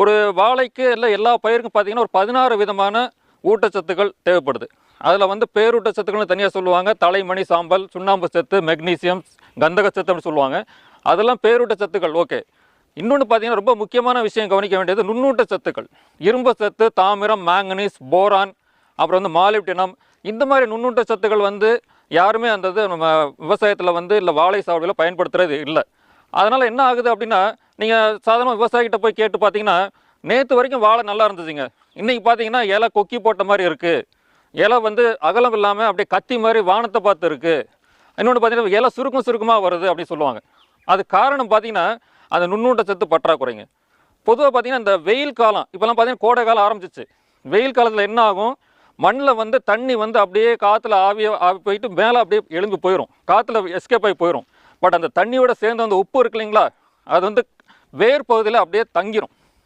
ஒரு வாழைக்கு எல்லா பயிருக்கும் பார்த்தீங்கன்னா ஒரு 16 விதமான ஊட்டச்சத்துக்கள் தேவைப்படுது. அதில் வந்து பேரூட்டச்சத்துக்கள்னு தனியாக சொல்லுவாங்க. தலைமணி சாம்பல், சுண்ணாம்பு சத்து, மெக்னீசியம், கந்தகச்சத்து அப்படின்னு சொல்லுவாங்க. அதெல்லாம் பேரூட்டச்சத்துக்கள். ஓகே. இன்னொன்று பார்த்தீங்கன்னா ரொம்ப முக்கியமான விஷயம் கவனிக்க வேண்டியது நுண்ணூட்டச்சத்துக்கள். இரும்பு சத்து, தாமிரம், மேங்கனீஸ், போரான், அப்புறம் வந்து மாலிப்டினம், இந்த மாதிரி நுண்ணூட்டச்சத்துக்கள் வந்து யாருமே அந்த இது நம்ம விவசாயத்தில் வந்து இல்லை வாழை சாகுபடியில் பயன்படுத்துறது இல்லை. அதனால் என்ன ஆகுது அப்படின்னா, நீங்கள் சாதாரண விவசாயிகிட்ட போய் கேட்டு பார்த்தீங்கன்னா, நேற்று வரைக்கும் வாழை நல்லா இருந்துச்சுங்க, இன்றைக்கி பார்த்தீங்கன்னா இலை கொக்கி போட்ட மாதிரி இருக்குது, இலை வந்து அகலம் இல்லாமல் அப்படியே கத்தி மாதிரி வானத்தை பார்த்து இருக்குது, இன்னொன்று பார்த்தீங்கன்னா இலை சுருக்கமாக வருது அப்படின்னு சொல்லுவாங்க. அது காரணம் பார்த்தீங்கன்னா அந்த நுண்ணூட்டச்சத்து பற்றாக்குறைங்க. பொதுவாக பார்த்தீங்கன்னா இந்த வெயில் காலம் இப்போலாம் பார்த்தீங்கன்னா கோடை காலம் ஆரம்பிச்சிச்சு. வெயில் காலத்தில் என்ன ஆகும், மண்ணில் வந்து தண்ணி வந்து அப்படியே காற்றுல ஆவி போயிட்டு மேலே அப்படியே எழுந்து போயிடும், காற்றுல எஸ்கேப் ஆகி போயிடும். பட் அந்த தண்ணியோட சேர்ந்து அந்த உப்பு இருக்கு இல்லைங்களா, அது வந்து வேர் பகுதியில் அப்படியே தங்கிடும்.